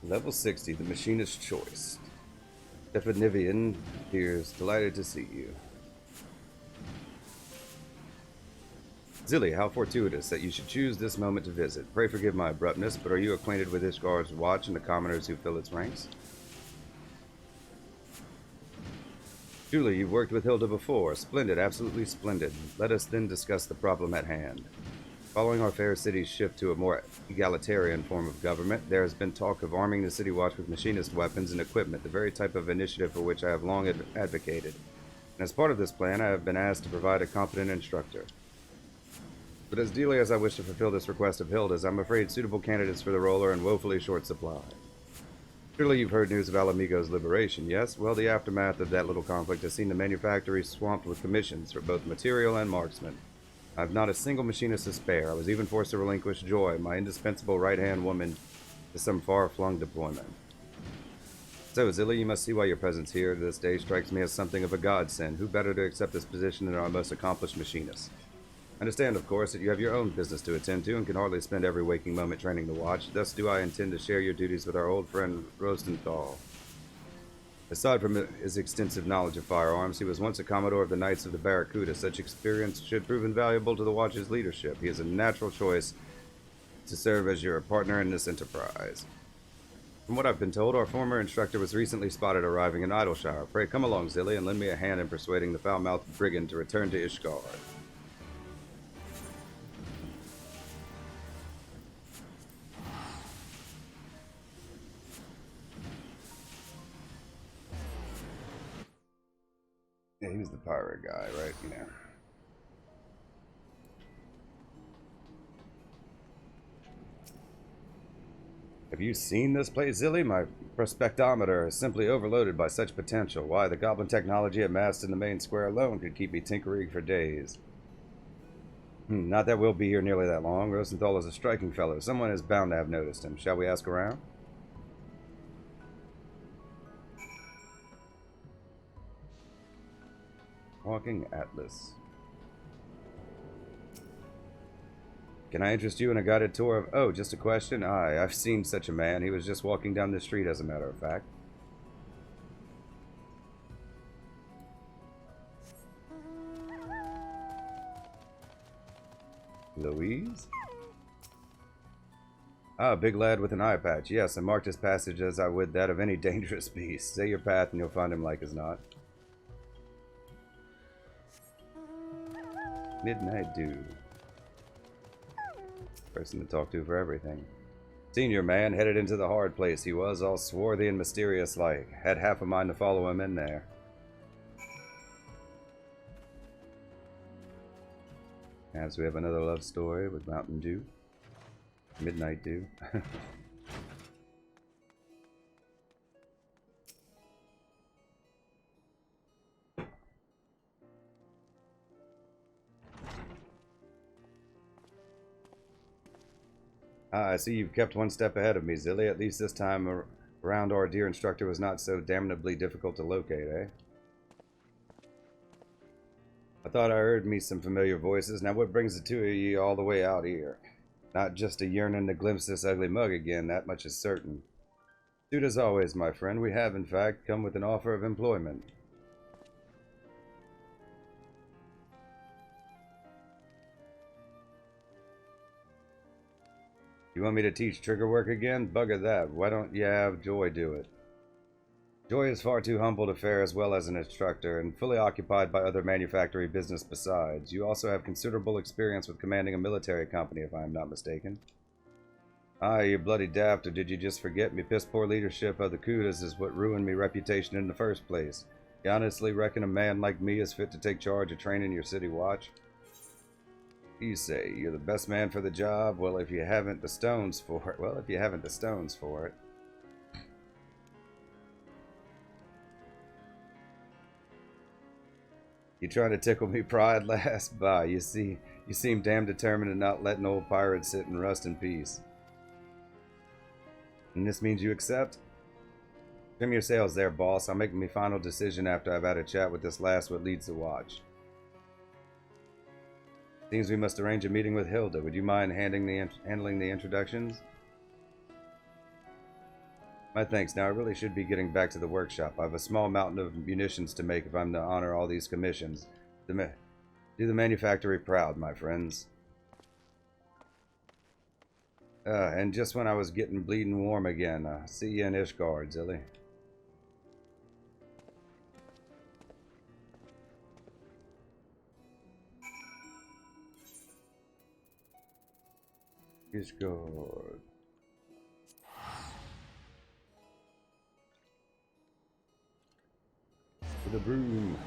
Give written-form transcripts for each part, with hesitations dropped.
Level 60, the Machinist choice. FFXIV appears delighted to see you. Zilly, how fortuitous that you should choose this moment to visit. Pray forgive my abruptness, but are you acquainted with Ishgar's watch and the commoners who fill its ranks? Truly, you've worked with Hilda before. Splendid, absolutely splendid. Let us then discuss the problem at hand. Following our fair city's shift to a more egalitarian form of government, there has been talk of arming the City Watch with machinist weapons and equipment, the very type of initiative for which I have long advocated. And as part of this plan, I have been asked to provide a competent instructor. But as dearly as I wish to fulfill this request of Hilda's, I'm afraid suitable candidates for the role are in woefully short supply. Surely you've heard news of Alamigo's liberation, yes? Well, the aftermath of that little conflict has seen the manufactory swamped with commissions for both material and marksmen. I've not a single machinist to spare. I was even forced to relinquish Joy, my indispensable right-hand woman, to some far-flung deployment. So, Zilly, you must see why your presence here this day strikes me as something of a godsend. Who better to accept this position than our most accomplished machinist? I understand, of course, that you have your own business to attend to and can hardly spend every waking moment training the watch. Thus do I intend to share your duties with our old friend Rosenthal. Aside from his extensive knowledge of firearms, he was once a Commodore of the Knights of the Barracuda. Such experience should prove invaluable to the Watch's leadership. He is a natural choice to serve as your partner in this enterprise. From what I've been told, our former instructor was recently spotted arriving in Idleshire. Pray come along, Zilly, and lend me a hand in persuading the foul-mouthed brigand to return to Ishgard. Yeah, he was the pirate guy, right? Yeah. Have you seen this place, Zilly? My prospectometer is simply overloaded by such potential. Why, the goblin technology amassed in the main square alone could keep me tinkering for days. Not that we'll be here nearly that long. Rosenthal is a striking fellow. Someone is bound to have noticed him. Shall we ask around? Walking Atlas. Can I interest you in a guided tour of... Oh, just a question? Aye, I've seen such a man. He was just walking down the street, as a matter of fact. Louise? Ah, a big lad with an eye patch. Yes, I marked his passage as I would that of any dangerous beast. Say your path and you'll find him like as not. Midnight Dew. Person to talk to for everything. Senior man headed into the hard place. He was all swarthy and mysterious like. Had half a mind to follow him in there. As we have another love story with Mountain Dew. Midnight Dew. I see you've kept one step ahead of me, Zilly. At least this time around our dear instructor was not so damnably difficult to locate, eh? I thought I heard me some familiar voices. Now what brings the two of you all the way out here? Not just a yearning to glimpse this ugly mug again, that much is certain. Suit as always, my friend. We have, in fact, come with an offer of employment. You want me to teach trigger work again? Bugger that. Why don't you have Joy do it? Joy is far too humble to fare as well as an instructor, and fully occupied by other manufactory business besides. You also have considerable experience with commanding a military company, if I am not mistaken. Ah, you bloody daft, or did you just forget me? Piss poor leadership of the Kudas is what ruined me reputation in the first place. You honestly reckon a man like me is fit to take charge of training your city watch? You say you're the best man for the job? Well, if you haven't the stones for it. You trying to tickle me pride, lass? Bah, you seem damn determined in not letting old pirates sit and rust in peace. And this means you accept? Trim your sails there, boss. I'll make my final decision after I've had a chat with this last what leads the watch. Seems we must arrange a meeting with Hilda. Would you mind handling the introductions? My thanks. Now I really should be getting back to the workshop. I have a small mountain of munitions to make if I'm to honor all these commissions. Do the manufactory proud, my friends. And just when I was getting bleeding warm again, see you in Ishgard, Zilly. Ishgard. For the broom.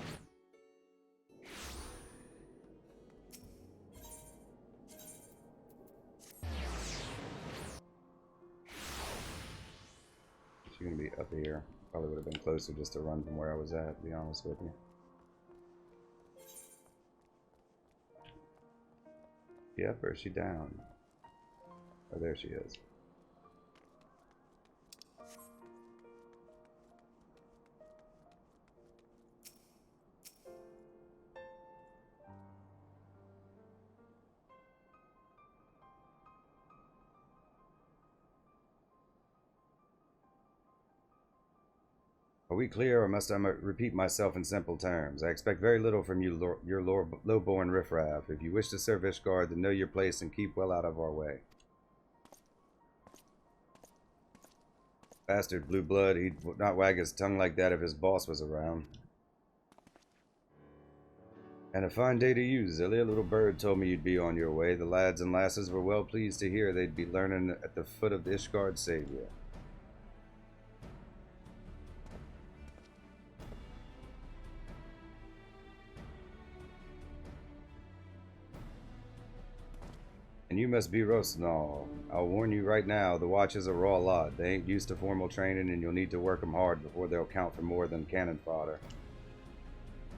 She's gonna be up here. Probably would have been closer just to run from where I was at, to be honest with you. She up or is she down? Oh, there she is. Are we clear, or must I repeat myself in simple terms? I expect very little from you, your low-born riffraff. If you wish to serve Ishgard, then know your place and keep well out of our way. Bastard blue blood, he'd not wag his tongue like that if his boss was around. And a fine day to you, Zilly. A little bird told me you'd be on your way. The lads and lasses were well pleased to hear they'd be learning at the foot of the Ishgard savior. And you must be Rosnall. I'll warn you right now, the Watch is a raw lot. They ain't used to formal training, and you'll need to work 'em hard before they'll count for more than cannon fodder.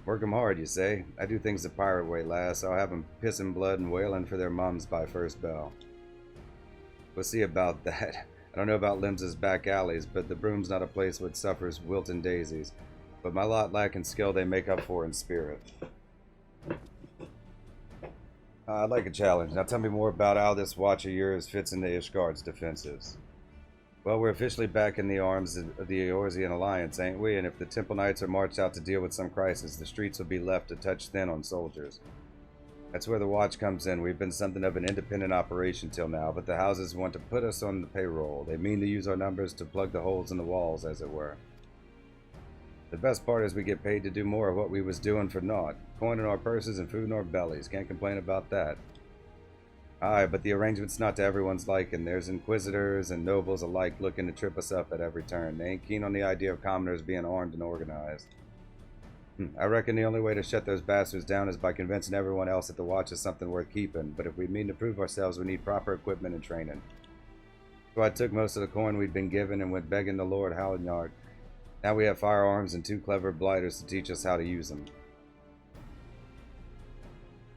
Work 'em hard, you say? I do things the pirate way, lass. I'll have 'em pissing blood and wailing for their mums by first bell. We'll see about that. I don't know about Lims's back alleys, but the Broom's not a place which suffers wilting daisies. But my lot lacking skill they make up for in spirit. I'd like a challenge. Now tell me more about how this watch of yours fits into Ishgard's defenses. Well, we're officially back in the arms of the Eorzean Alliance, ain't we? And if the Temple Knights are marched out to deal with some crisis, the streets will be left a touch thin on soldiers. That's where the watch comes in. We've been something of an independent operation till now, but the houses want to put us on the payroll. They mean to use our numbers to plug the holes in the walls, as it were. The best part is we get paid to do more of what we was doing for naught. Coin in our purses and food in our bellies. Can't complain about that. Aye, but the arrangement's not to everyone's liking. There's inquisitors and nobles alike looking to trip us up at every turn. They ain't keen on the idea of commoners being armed and organized. I reckon the only way to shut those bastards down is by convincing everyone else that the watch is something worth keeping. But if we mean to prove ourselves, we need proper equipment and training. So I took most of the coin we'd been given and went begging the Lord Halignard. Now we have firearms and 2 clever blighters to teach us how to use them.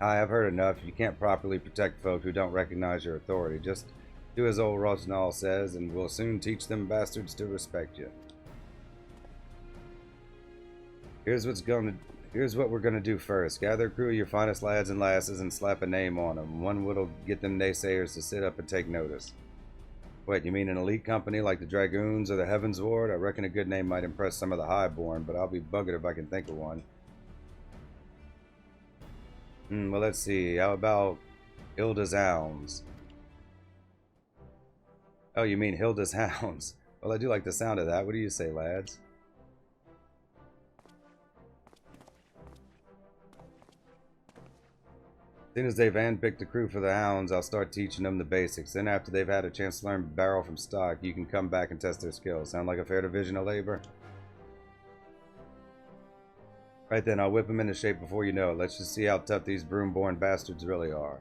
I have heard enough. You can't properly protect folk who don't recognize your authority. Just do as old Rosnall says, and we'll soon teach them bastards to respect you. Here's what we're gonna do first. Gather a crew of your finest lads and lasses and slap a name on them. One what'll get them naysayers to sit up and take notice. Wait, you mean an elite company like the Dragoons or the Heavens Ward? I reckon a good name might impress some of the highborn, but I'll be buggered if I can think of one. Well, let's see. How about Hilda's Hounds? Oh, you mean Hilda's Hounds? Well, I do like the sound of that. What do you say, lads? As soon as they've handpicked the crew for the Hounds, I'll start teaching them the basics. Then after they've had a chance to learn barrel from stock, you can come back and test their skills. Sound like a fair division of labor? Right then, I'll whip them into shape before you know it. Let's just see how tough these broom-born bastards really are.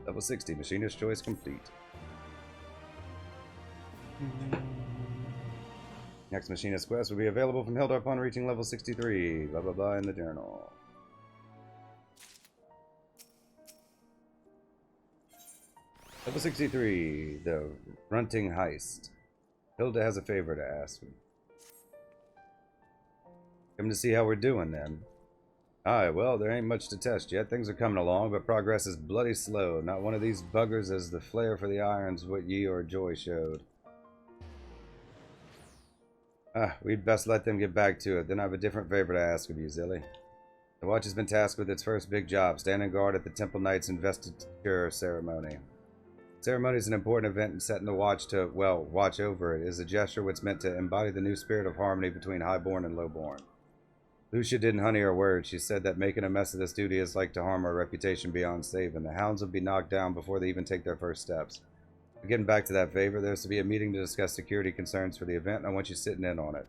Level 60, Machinist choice complete. Next Machinist quest will be available from Hilda upon reaching level 63. Blah blah blah in the journal. Level 63, the Runting Heist. Hilda has a favor to ask me. Come to see how we're doing, then. Aye, well, there ain't much to test yet. Things are coming along, but progress is bloody slow. Not one of these buggers has the flair for the irons what ye or Joy showed. We'd best let them get back to it. Then I have a different favor to ask of you, Zilly. The watch has been tasked with its first big job, standing guard at the Temple Knight's investiture ceremony. The ceremony is an important event, and setting the watch to, well, watch over it is a gesture which meant to embody the new spirit of harmony between highborn and lowborn. Lucia didn't honey her word. She said that making a mess of this duty is like to harm our reputation beyond saving. The hounds would be knocked down before they even take their first steps. But getting back to that favor, there's to be a meeting to discuss security concerns for the event, and I want you sitting in on it.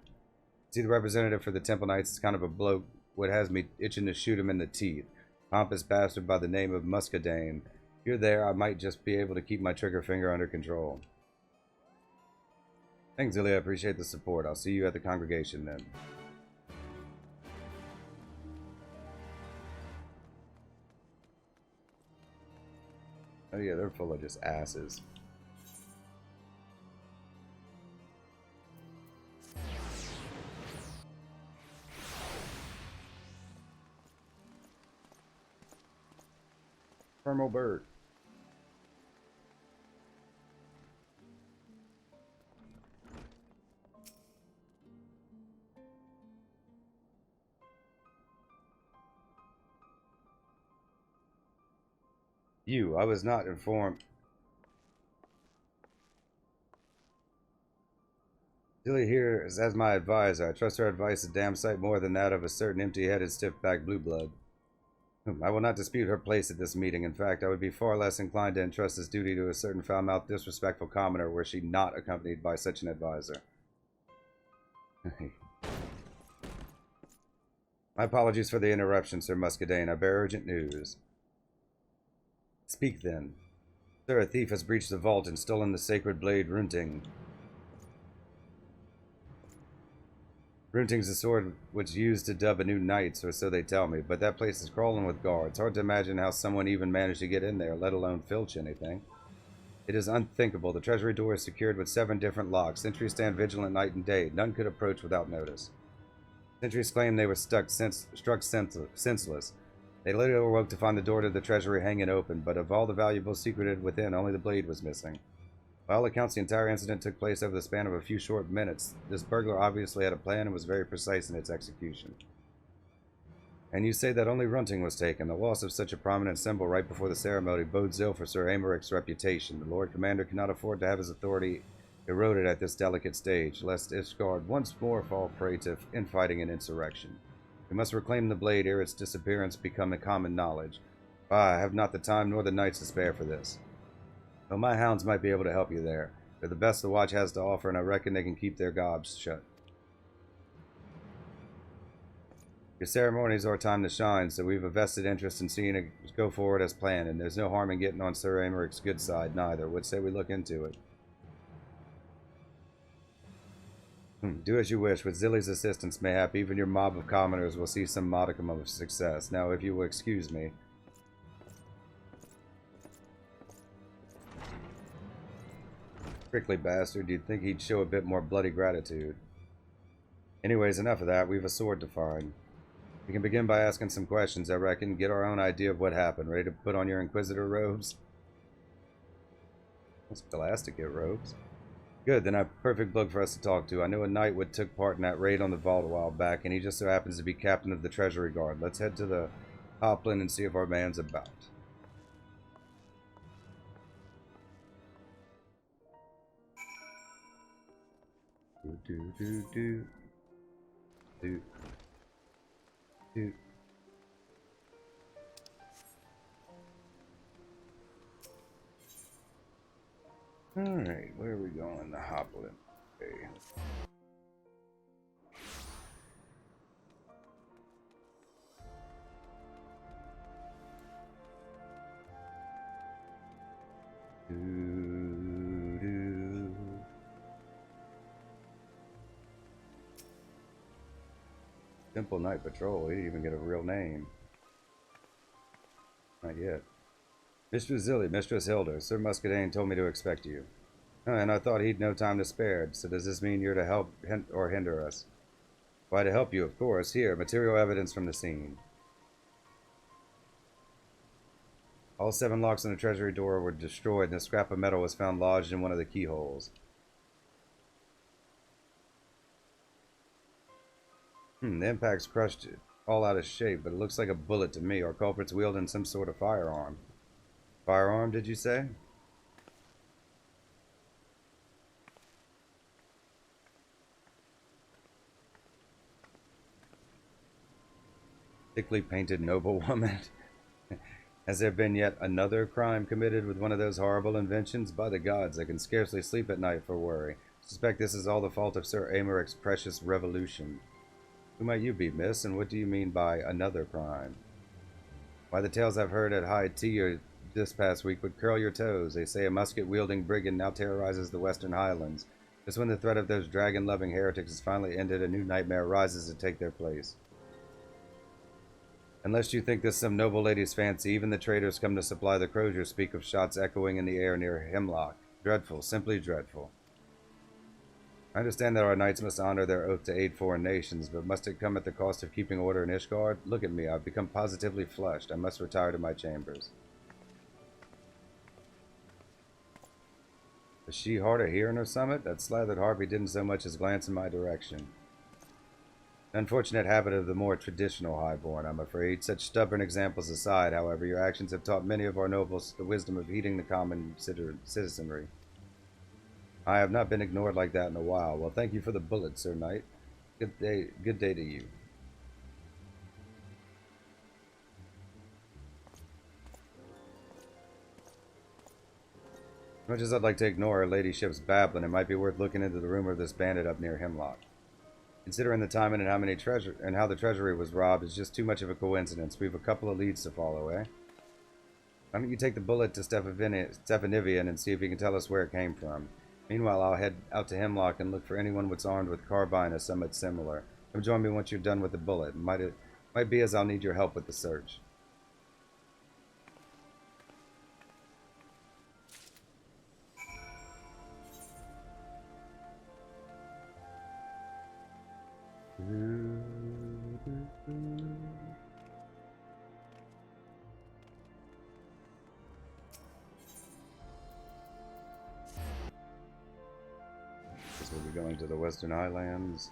See, the representative for the Temple Knights is kind of a bloke what has me itching to shoot him in the teeth. Pompous bastard by the name of Muscadine. If you're there, I might just be able to keep my trigger finger under control. Thanks, Zilly. I appreciate the support. I'll see you at the congregation then. Oh yeah, they're full of just asses. Thermal bird. I was not informed. Dilly here is as my advisor. I trust her advice a damn sight more than that of a certain empty-headed, stiff-backed blue blood. I will not dispute her place at this meeting. In fact, I would be far less inclined to entrust this duty to a certain foul-mouthed, disrespectful commoner were she not accompanied by such an advisor. My apologies for the interruption, Sir Muscadine. I bear urgent news. Speak then. Sir, a thief has breached the vault and stolen the sacred blade Runting. Runting's the sword which used to dub a new knights, or so they tell me, but that place is crawling with guards. Hard to imagine how someone even managed to get in there, let alone filch anything. It is unthinkable. The treasury door is secured with 7 different locks. Sentries stand vigilant night and day. None could approach without notice. Sentries claim they were struck senseless. They later awoke to find the door to the treasury hanging open, but of all the valuables secreted within, only the blade was missing. By all accounts, the entire incident took place over the span of a few short minutes. This burglar obviously had a plan and was very precise in its execution. And you say that only Runting was taken. The loss of such a prominent symbol right before the ceremony bodes ill for Sir Amaric's reputation. The Lord Commander cannot afford to have his authority eroded at this delicate stage, lest Ishgard once more fall prey to infighting and insurrection. We must reclaim the blade ere its disappearance become a common knowledge. I have not the time nor the nights to spare for this. Though my hounds might be able to help you there. They're the best the watch has to offer, and I reckon they can keep their gobs shut. Your ceremony is our time to shine, so we've a vested interest in seeing it go forward as planned, and there's no harm in getting on Sir Amaric's good side, neither. Would say we look into it. Do as you wish. With Zilly's assistance, mayhap even your mob of commoners will see some modicum of success. Now, if you will excuse me. Prickly bastard, you'd think he'd show a bit more bloody gratitude. Anyways, enough of that. We've a sword to find. We can begin by asking some questions, I reckon. Get our own idea of what happened. Ready to put on your Inquisitor robes? It's scholastic get robes. Good, then I'm a perfect bloke for us to talk to. I know a knight what took part in that raid on the vault a while back, and he just so happens to be captain of the treasury guard. Let's head to the Hoplin and see if our man's about. Alright, where are we going? The Hoplin. Okay. Simple Night Patrol. He didn't even get a real name. Not yet. Mistress Zilly, Mistress Hilda, Sir Muscadine told me to expect you. And I thought he'd no time to spare. So does this mean you're to help or hinder us? Why, to help you, of course. Here, material evidence from the scene. All 7 locks on the treasury door were destroyed, and a scrap of metal was found lodged in one of the keyholes. The impact's crushed it all out of shape, but it looks like a bullet to me, or culprit's wielding some sort of firearm. Firearm, did you say? Thickly painted noblewoman. Has there been yet another crime committed with one of those horrible inventions? By the gods, I can scarcely sleep at night for worry. I suspect this is all the fault of Sir Amaric's precious revolution. Who might you be, miss, and what do you mean by another crime? Why, the tales I've heard at high tea this past week would curl your toes. They say a musket-wielding brigand now terrorizes the Western Highlands. Just when the threat of those dragon-loving heretics is finally ended, a new nightmare rises to take their place. Unless you think this some noble lady's fancy, even the traders come to supply the crozier speak of shots echoing in the air near Hemlock. Dreadful, simply dreadful. I understand that our knights must honor their oath to aid foreign nations, but must it come at the cost of keeping order in Ishgard? Look at me, I've become positively flushed. I must retire to my chambers. Is she hard of hearing or summit? That slathered harpy didn't so much as glance in my direction. Unfortunate habit of the more traditional highborn, I'm afraid. Such stubborn examples aside, however, your actions have taught many of our nobles the wisdom of heeding the common citizenry. I have not been ignored like that in a while. Well, thank you for the bullet, Sir Knight. Good day to you. As much as I'd like to ignore her ladyship's babbling, it might be worth looking into the rumor of this bandit up near Hemlock. Considering the timing and how the treasury was robbed, it's just too much of a coincidence. We have a couple of leads to follow, eh? Why don't you take the bullet to Stephanivia and see if he can tell us where it came from? Meanwhile, I'll head out to Hemlock and look for anyone that's armed with carbine or something similar. Come join me once you're done with the bullet. Might be as I'll need your help with the search. We'll be going to the Western Highlands.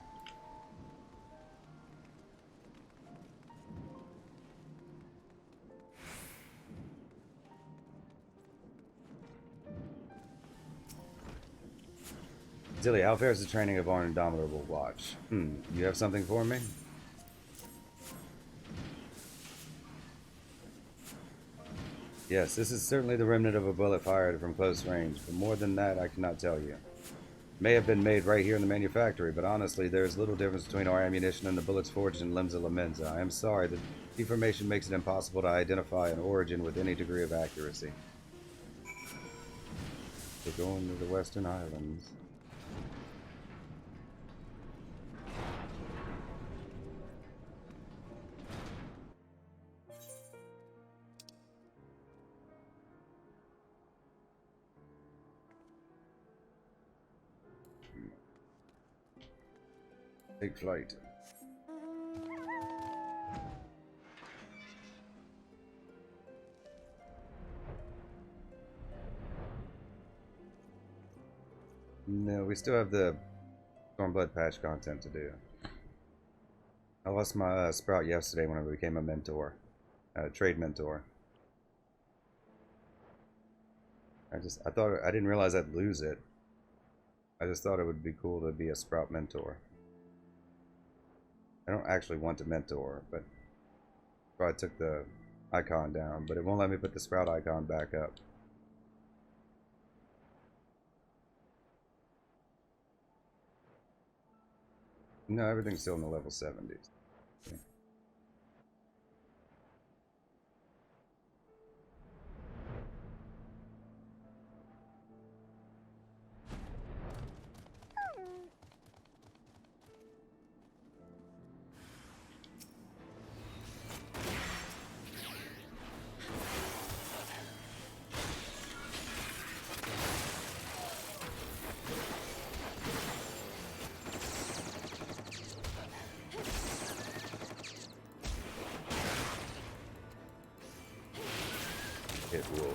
Dilly, how fares the training of our indomitable watch? You have something for me? Yes, this is certainly the remnant of a bullet fired from close range, but more than that I cannot tell you. May have been made right here in the manufactory, but honestly, there is little difference between our ammunition and the bullets forged in Limsa Lamenza. I am sorry, the deformation makes it impossible to identify an origin with any degree of accuracy. We're going to the Western Highlands. Take flight. No, we still have the Stormblood patch content to do. I lost my sprout yesterday when I became a mentor, trade mentor. I didn't realize I'd lose it. I just thought it would be cool to be a sprout mentor. I don't actually want to mentor, but so I took the icon down, but it won't let me put the sprout icon back up. No, everything's still in the level 70s. Okay. It will.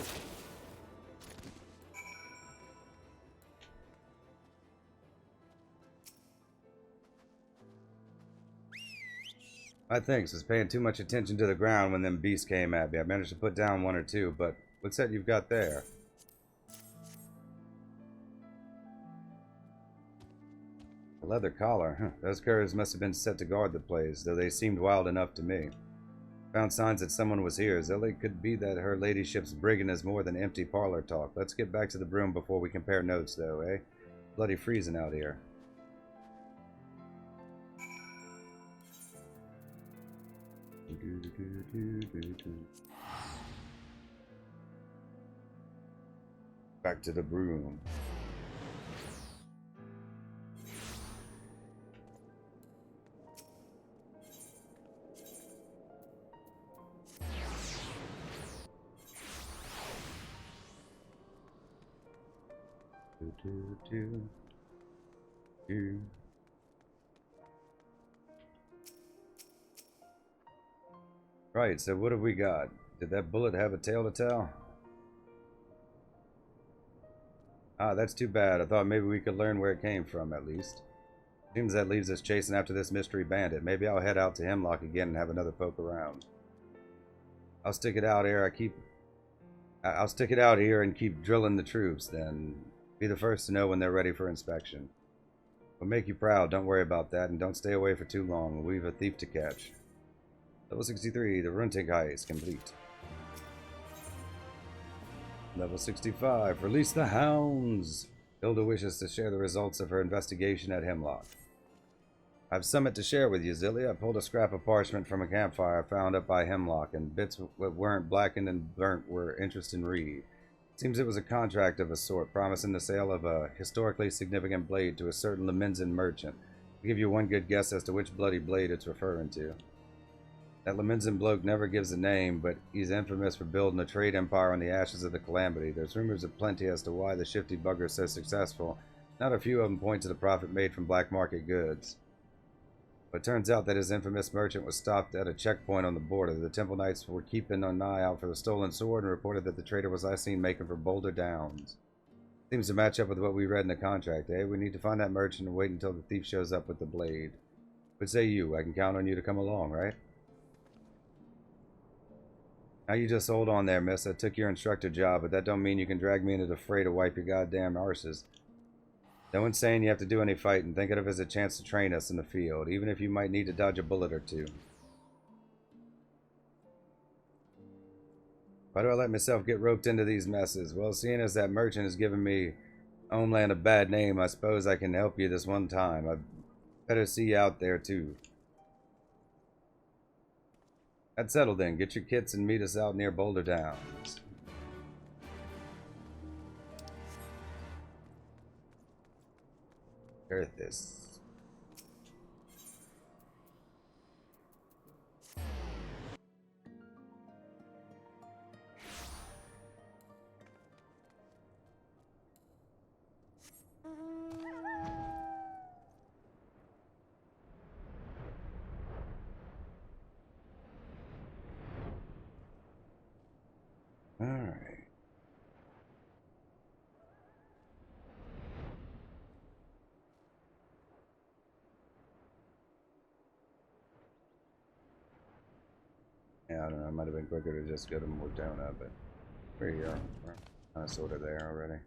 I think was paying too much attention to the ground when them beasts came at me. I managed to put down one or two, but what's that you've got there? A leather collar. Huh. Those curs must have been set to guard the place, though they seemed wild enough to me. Found signs that someone was here. Zilly, could be that her ladyship's brigging is more than empty parlor talk. Let's get back to the broom before we compare notes, though, eh? Bloody freezing out here. Back to the broom. Right, so what have we got? Did that bullet have a tale to tell? Ah, that's too bad. I thought maybe we could learn where it came from, at least. Seems that leaves us chasing after this mystery bandit. Maybe I'll head out to Hemlock again and have another poke around. I'll stick it out here. I'll stick it out here and keep drilling the troops, then be the first to know when they're ready for inspection. We'll make you proud, don't worry about that, and don't stay away for too long. We've a thief to catch. Level 63, the Runtig heist complete. Level 65, release the hounds! Hilda wishes to share the results of her investigation at Hemlock. I've something to share with you, Zilly. I pulled a scrap of parchment from a campfire found up by Hemlock, and bits that weren't blackened and burnt were interesting read. Seems it was a contract of a sort, promising the sale of a historically significant blade to a certain Leminzen merchant. I'll give you one good guess as to which bloody blade it's referring to. That Leminzen bloke never gives a name, but he's infamous for building a trade empire on the ashes of the Calamity. There's rumors aplenty as to why the shifty bugger's so successful. Not a few of them point to the profit made from black market goods. But it turns out that his infamous merchant was stopped at a checkpoint on the border. The Temple Knights were keeping an eye out for the stolen sword and reported that the trader was last seen making for Boulder Downs. Seems to match up with what we read in the contract, eh? We need to find that merchant and wait until the thief shows up with the blade. But say you, I can count on you to come along, right? Now you just hold on there, miss. I took your instructor job, but that don't mean you can drag me into the fray to wipe your goddamn arses. No one's saying you have to do any fighting. Think of it as a chance to train us in the field, even if you might need to dodge a bullet or two. Why do I let myself get roped into these messes? Well, seeing as that merchant has given me Homeland a bad name, I suppose I can help you this one time. I'd better see you out there, too. That's settled then. Get your kits and meet us out near Boulder Downs. Earthis. Alright. Yeah, I don't know. It might have been quicker to just go to Mordona, but here you are. We're kind of sort of there already.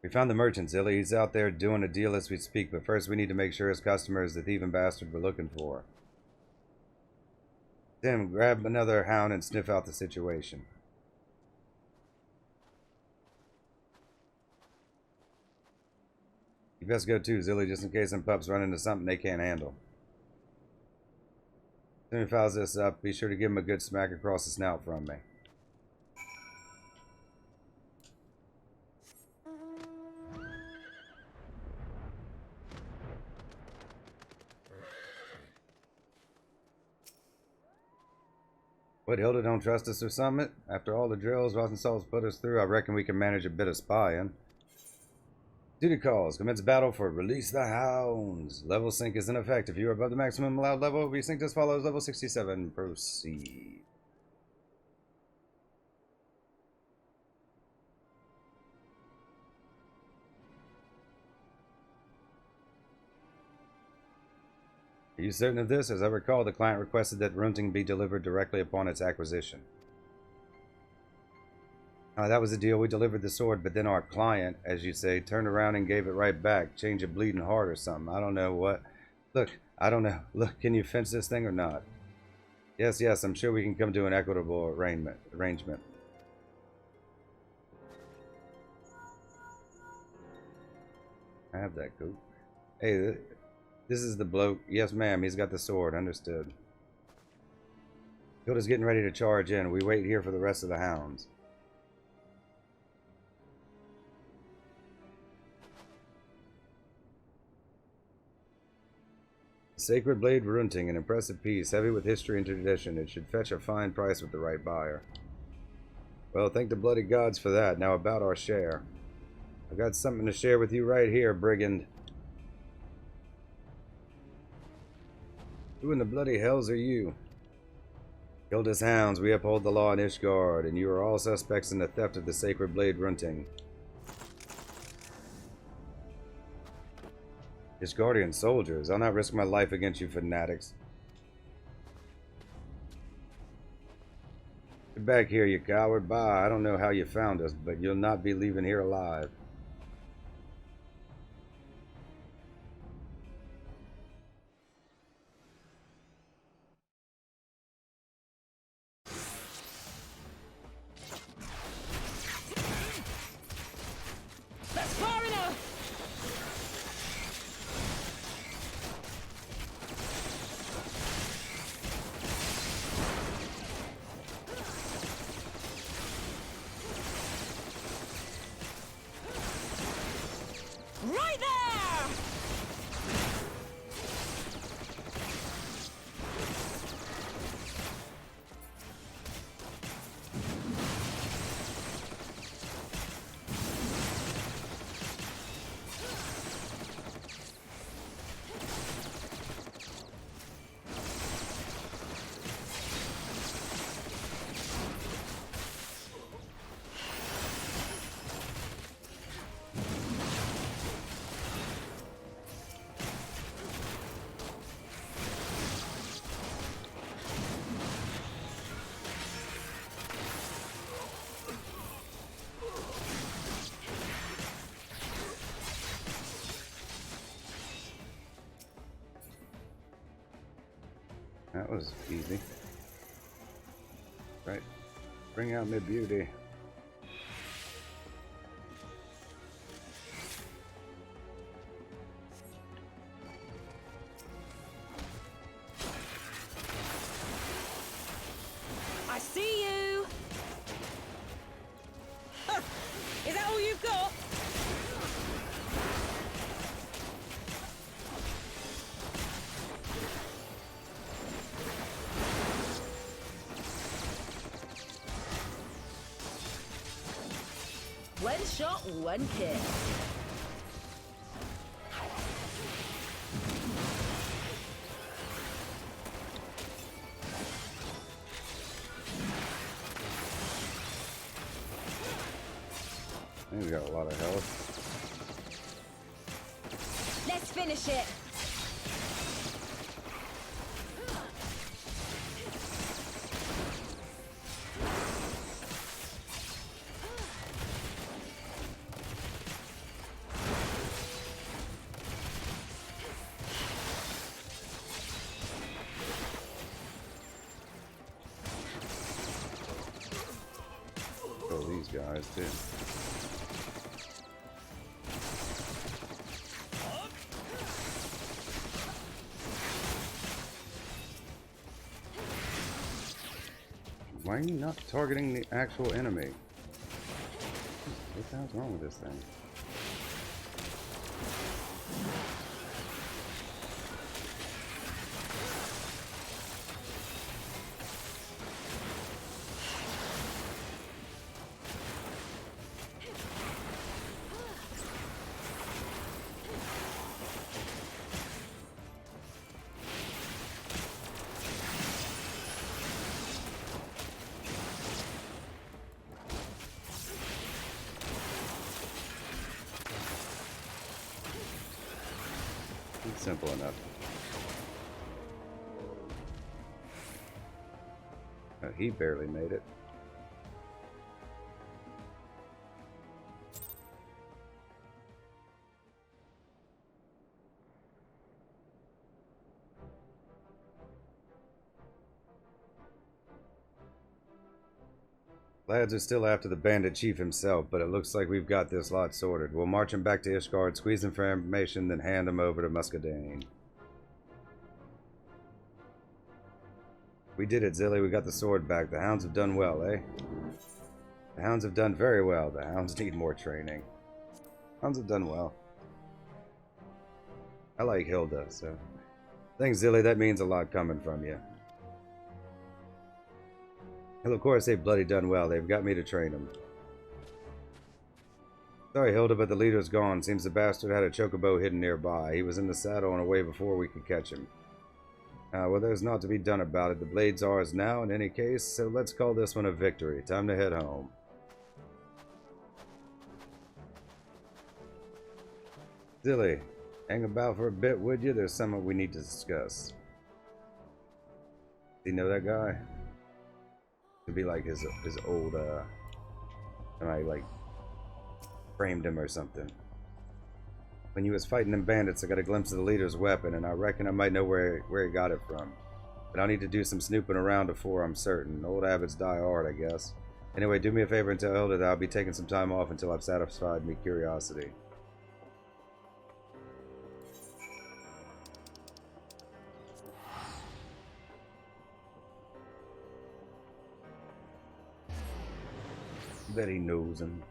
We found the merchant, Zilly. He's out there doing a deal as we speak, but first we need to make sure his customer is the thieving bastard we're looking for. Tim, grab another hound and sniff out the situation. You best go too, Zilly, just in case some pups run into something they can't handle. As soon as he fouls this up, be sure to give him a good smack across the snout from me. What, Hilda don't trust us or something? After all the drills Rosensal's put us through, I reckon we can manage a bit of spying. Duty calls. Commence battle for Release the Hounds. Level sync is in effect. If you are above the maximum allowed level, we sync as follows. Level 67. Proceed. Are you certain of this? As I recall, the client requested that runting be delivered directly upon its acquisition. That was the deal. We delivered the sword, but then our client, as you say, turned around and gave it right back. Change a bleeding heart or something. I don't know what. Look, I don't know. Look, can you fence this thing or not? Yes, yes, I'm sure we can come to an equitable arrangement. I have that coat. Hey, this is the bloke. Yes, ma'am, he's got the sword. Understood. Hilda's getting ready to charge in. We wait here for the rest of the hounds. Sacred Blade Runting, an impressive piece, heavy with history and tradition. It should fetch a fine price with the right buyer. Well, thank the bloody gods for that. Now about our share. I've got something to share with you right here, brigand. Who in the bloody hells are you? Hilda's hounds, we uphold the law in Ishgard, and you are all suspects in the theft of the Sacred Blade Runting. Ishgardian soldiers, I'll not risk my life against you fanatics. Get back here, you coward. Bye. I don't know how you found us, but you'll not be leaving here alive. That's far enough! Right there! That was easy. Right. Bring out my beauty. I see you! Huh. Is that all you've got? One shot, one kill. I think we got a lot of health. Let's finish it. Kill these guys too. Why are you not targeting the actual enemy? What the hell's wrong with this thing? It's simple enough. Oh, he barely made it. Lads are still after the bandit chief himself, but it looks like we've got this lot sorted. We'll march him back to Ishgard, squeeze him for information, then hand him over to Muscadine. We did it, Zilly. We got the sword back. The hounds have done well, eh? The hounds have done very well. The hounds need more training. Hounds have done well. I like Hilda, so... Thanks, Zilly. That means a lot coming from you. Well, of course, they've bloody done well. They've got me to train them. Sorry, Hilda, but the leader's gone. Seems the bastard had a chocobo hidden nearby. He was in the saddle and away before we could catch him. Well, there's naught to be done about it. The blade's ours now, in any case, so let's call this one a victory. Time to head home. Zilly, hang about for a bit, would you? There's something we need to discuss. Do you know that guy? Could be like his old, I like framed him or something. When he was fighting them bandits, I got a glimpse of the leader's weapon, and I reckon I might know where he got it from. But I'll need to do some snooping around before I'm certain. Old habits die hard, I guess. Anyway, do me a favor and tell Hilda that I'll be taking some time off until I've satisfied my curiosity. Bet he knows him.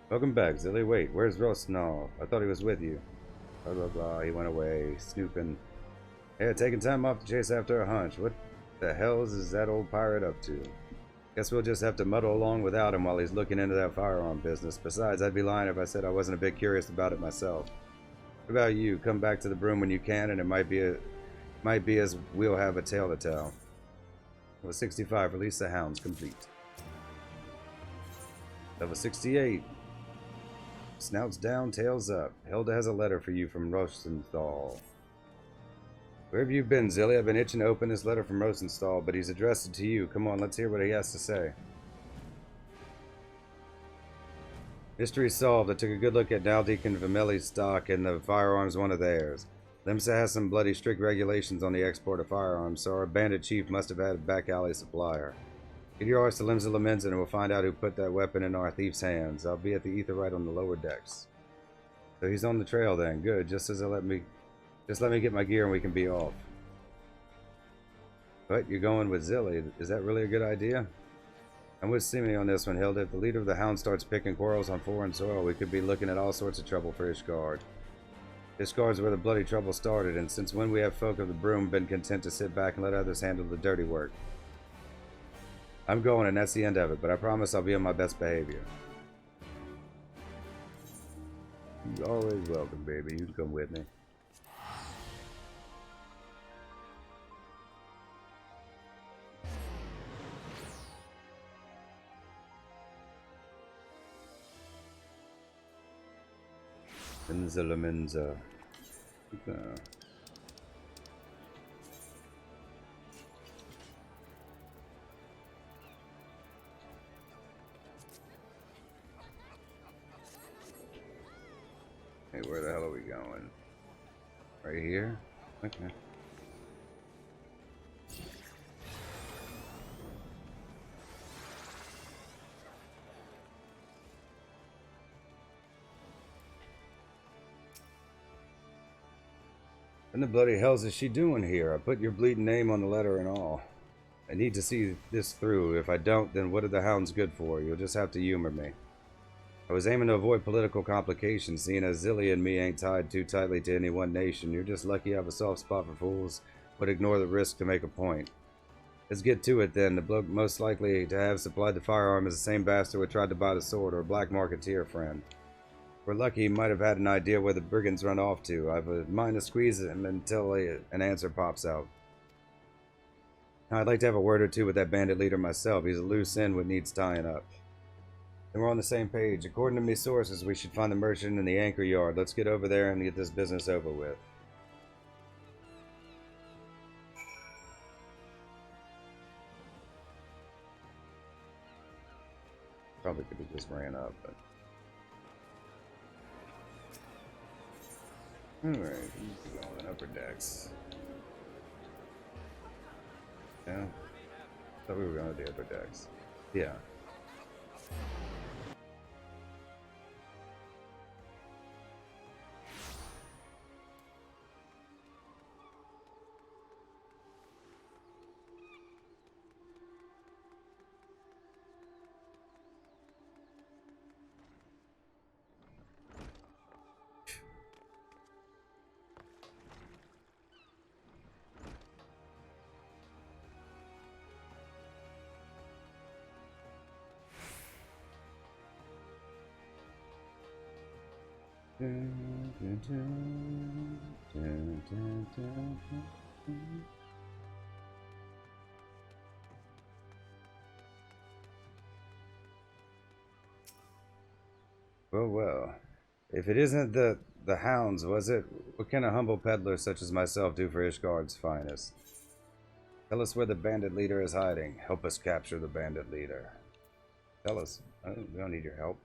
Welcome back, Zilly. Wait, where's Rosnall? I thought he was with you. Blah, blah, blah. He went away, snooping. Yeah, taking time off to chase after a hunch. What the hell is that old pirate up to? Guess we'll just have to muddle along without him while he's looking into that firearm business. Besides, I'd be lying if I said I wasn't a bit curious about it myself. What about you? Come back to the broom when you can, and it might be as we'll have a tale to tell. Level 65, release the hounds, complete. Level 68. Snouts down, tails up. Hilda has a letter for you from Rosenthal. Where have you been, Zilly? I've been itching to open this letter from Rosenthal, but he's addressed it to you. Come on, let's hear what he has to say. Mystery solved. I took a good look at Naldik and Vimeli's stock, and the firearm's one of theirs. Limsa has some bloody strict regulations on the export of firearms, so our bandit chief must have had a back alley supplier. Get your arse to Limsa Lamenza and we'll find out who put that weapon in our thief's hands. I'll be at the ether right on the lower decks. So he's on the trail then. Good. Just let me get my gear and we can be off. But you're going with Zilly. Is that really a good idea? I'm with Simi on this one, Hilda. If the leader of the hound starts picking quarrels on foreign soil, we could be looking at all sorts of trouble for Ishgard. Ishgard's where the bloody trouble started, and since when we have folk of the broom been content to sit back and let others handle the dirty work? I'm going, and that's the end of it, but I promise I'll be on my best behavior. You're always welcome, baby. You can come with me. Menza. Hey, where the hell are we going? Right here? Okay. What the bloody hell's is she doing here? I put your bleeding name on the letter and all. I need to see this through. If I don't, then what are the hounds good for? You'll just have to humor me. I was aiming to avoid political complications, seeing as Zilly and me ain't tied too tightly to any one nation. You're just lucky I have a soft spot for fools, but ignore the risk to make a point. Let's get to it then. The bloke most likely to have supplied the firearm is the same bastard who tried to buy the sword, or a black marketeer friend. We're lucky he might have had an idea where the brigands run off to. I've a mind to squeeze him until an answer pops out. Now, I'd like to have a word or two with that bandit leader myself. He's a loose end what needs tying up. Then we're on the same page. According to me sources, we should find the merchant in the anchor yard. Let's get over there and get this business over with. Probably could have just ran up, but... Alright, keep going. Upper decks. Yeah? Thought we were going to the upper decks. Yeah. Well. If it isn't the hounds, was it? What can a humble peddler such as myself do for Ishgard's finest? Tell us where the bandit leader is hiding. Help us capture the bandit leader. Tell us. We don't need your help.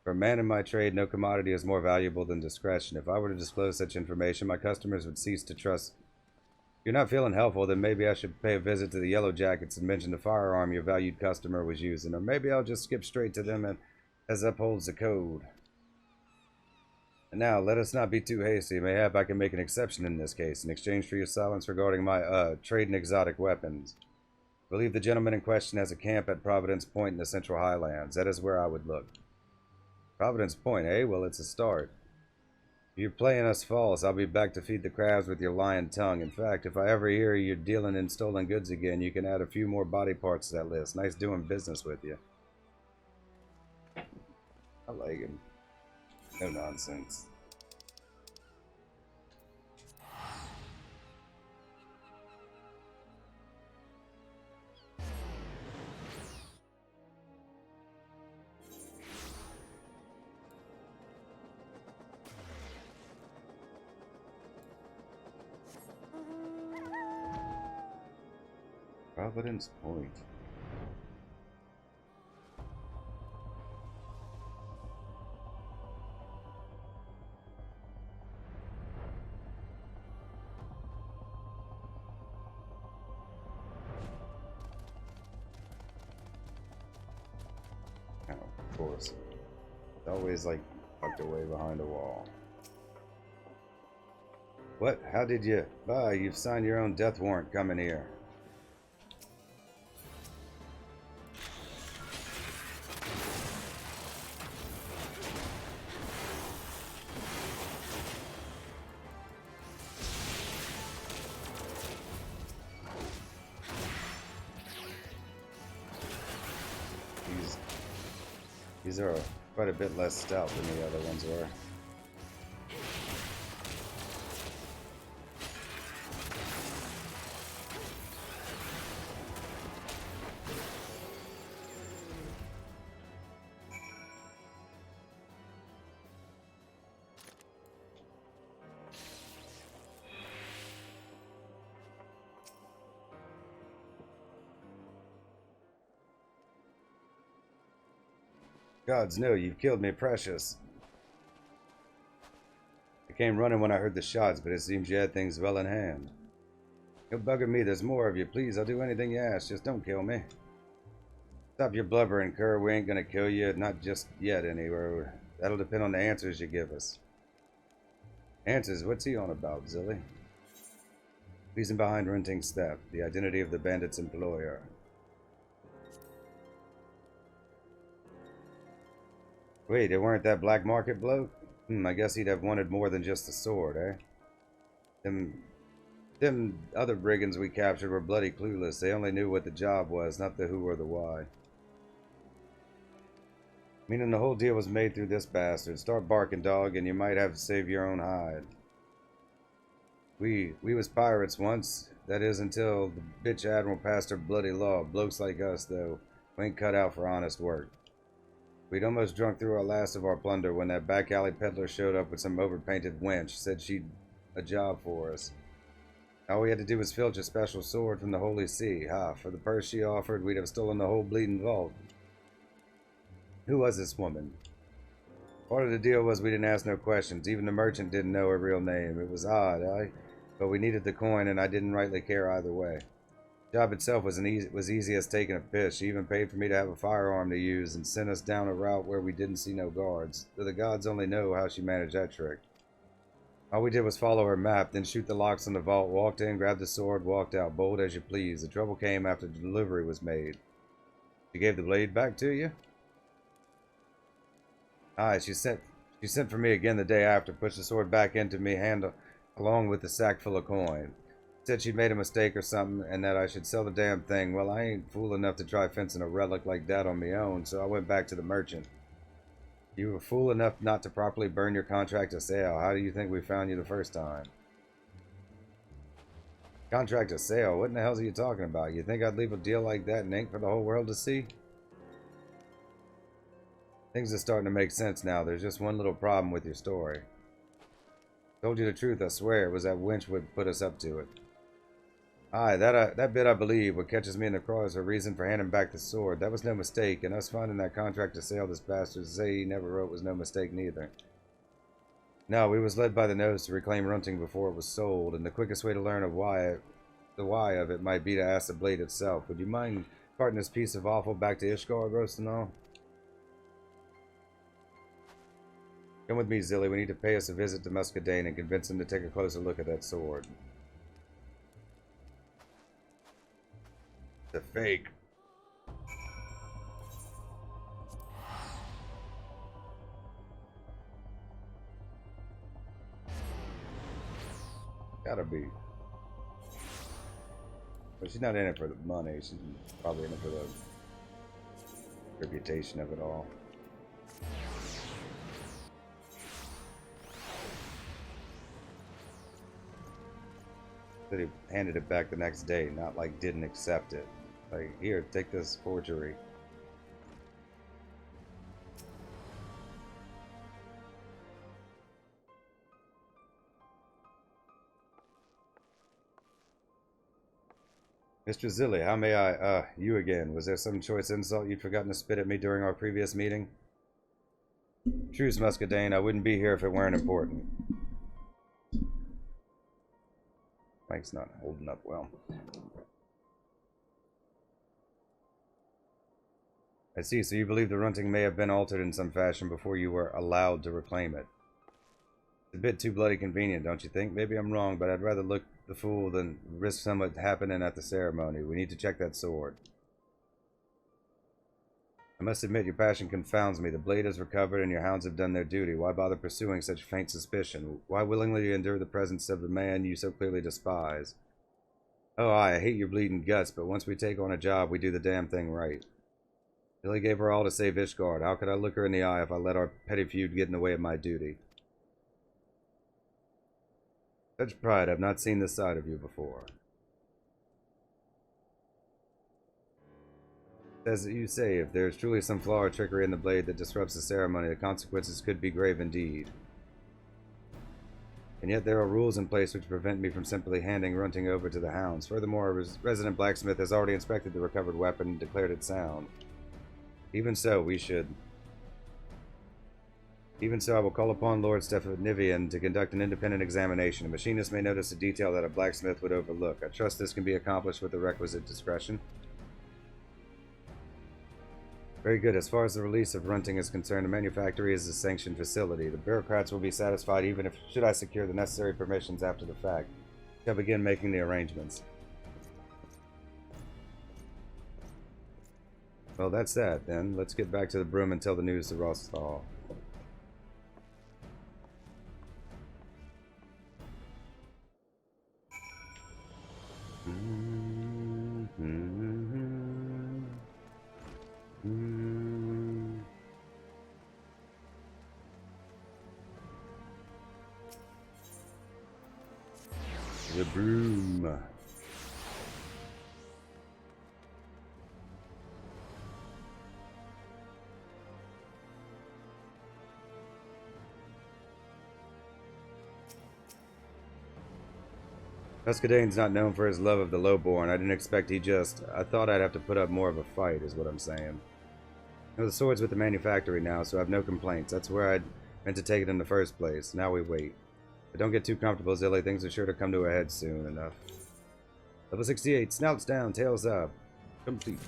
For a man in my trade, no commodity is more valuable than discretion. If I were to disclose such information, my customers would cease to trust. If you're not feeling helpful, then maybe I should pay a visit to the Yellow Jackets and mention the firearm your valued customer was using. Or maybe I'll just skip straight to them and as upholds the code. And now, let us not be too hasty. Mayhap I can make an exception in this case, in exchange for your silence regarding my, trade in exotic weapons. I believe the gentleman in question has a camp at Providence Point in the Central Highlands. That is where I would look. Providence Point, eh? Well, it's a start. If you're playing us false, I'll be back to feed the crabs with your lying tongue. In fact, if I ever hear you're dealing in stolen goods again, you can add a few more body parts to that list. Nice doing business with you. I like him. No nonsense. Providence Point. Oh, of course. It's always like tucked away behind a wall. What? How did you? You've signed your own death warrant coming here. These are quite a bit less stout than the other ones were. Gods know, you've killed me precious. I came running when I heard the shots, but it seems you had things well in hand. You'll bugger me, there's more of you. Please, I'll do anything you ask, just don't kill me. Stop your blubbering, cur. We ain't gonna kill you, not just yet, anyway. That'll depend on the answers you give us. Answers? What's he on about, Zilly? Reason behind Renting's theft, the identity of the bandit's employer. Wait, it weren't that black market bloke? I guess he'd have wanted more than just the sword, eh? Them other brigands we captured were bloody clueless. They only knew what the job was, not the who or the why. Meaning the whole deal was made through this bastard. Start barking, dog, and you might have to save your own hide. We was pirates once. That is until the bitch admiral passed her bloody law. Blokes like us, though, we ain't cut out for honest work. We'd almost drunk through our last of our plunder when that back alley peddler showed up with some overpainted wench. Said she'd a job for us. All we had to do was filch a special sword from the Holy See. For the purse she offered, we'd have stolen the whole bleeding vault. Who was this woman? Part of the deal was we didn't ask no questions. Even the merchant didn't know her real name. It was odd, but we needed the coin, and I didn't rightly care either way. The job itself was easy as taking a piss. She even paid for me to have a firearm to use and sent us down a route where we didn't see no guards. Though the gods only know how she managed that trick. All we did was follow her map, then shoot the locks on the vault, walked in, grabbed the sword, walked out, bold as you please. The trouble came after the delivery was made. She gave the blade back to you? Aye, she sent for me again the day after, pushed the sword back into me hand along with the sack full of coin. Said she'd made a mistake or something and that I should sell the damn thing. Well, I ain't fool enough to try fencing a relic like that on me own, so I went back to the merchant. You were fool enough not to properly burn your contract of sale. How do you think we found you the first time? Contract of sale? What in the hell are you talking about? You think I'd leave a deal like that in ink for the whole world to see? Things are starting to make sense now. There's just one little problem with your story. Told you the truth, I swear. It was that wench would put us up to it. Aye, that bit I believe. What catches me in the craw is her reason for handing back the sword. That was no mistake, and us finding that contract to sale this bastard say he never wrote was no mistake neither. No, we was led by the nose to reclaim Runting before it was sold, and the quickest way to learn the why of it might be to ask the blade itself. Would you mind carting this piece of offal back to Ishgard, roast and all? Come with me, Zilly. We need to pay us a visit to Muscadine and convince him to take a closer look at that sword. The fake. Gotta be. But she's not in it for the money. She's probably in it for the reputation of it all. That he handed it back the next day, not like didn't accept it. Like, here, take this forgery. Mr. Zilly, how may I, you again. Was there some choice insult you'd forgotten to spit at me during our previous meeting? Truce, Muscadine, I wouldn't be here if it weren't important. Mike's not holding up well. I see, so you believe the Runting may have been altered in some fashion before you were allowed to reclaim it. It's a bit too bloody convenient, don't you think? Maybe I'm wrong, but I'd rather look the fool than risk something happening at the ceremony. We need to check that sword. I must admit, your passion confounds me. The blade is recovered and your hounds have done their duty. Why bother pursuing such faint suspicion? Why willingly endure the presence of the man you so clearly despise? Oh, I hate your bleeding guts, but once we take on a job, we do the damn thing right. Billy gave her all to save Ishgard. How could I look her in the eye if I let our petty feud get in the way of my duty? Such pride, I've not seen this side of you before. As you say, if there is truly some flaw or trickery in the blade that disrupts the ceremony, the consequences could be grave indeed. And yet there are rules in place which prevent me from simply handing Runting over to the hounds. Furthermore, a resident blacksmith has already inspected the recovered weapon and declared it sound. Even so, I will call upon Lord Stephanivian to conduct an independent examination. A machinist may notice a detail that a blacksmith would overlook. I trust this can be accomplished with the requisite discretion. Very good. As far as the release of Runting is concerned, the manufactory is a sanctioned facility. The bureaucrats will be satisfied even if, should I secure the necessary permissions after the fact. I'll begin making the arrangements. Well, that's that, then. Let's get back to the broom and tell the news to Rosthal. The broom. Muscadane's not known for his love of the lowborn. I didn't expect I thought I'd have to put up more of a fight, is what I'm saying. No, the sword's with the manufactory now, so I have no complaints. That's where I'd meant to take it in the first place. Now we wait. But don't get too comfortable, Zilly. Things are sure to come to a head soon enough. Level 68. Snouts down, tails up. Complete.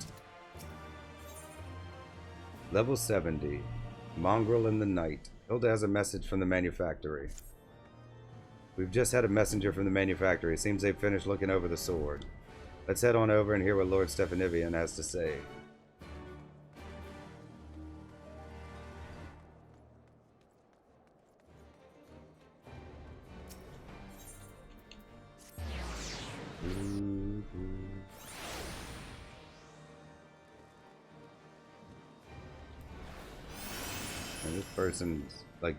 Level 70. Mongrel in the Night. Hilda has a message from the manufactory. We've just had a messenger from the manufactory. Seems they've finished looking over the sword. Let's head on over and hear what Lord Stephanivian has to say. And this person's like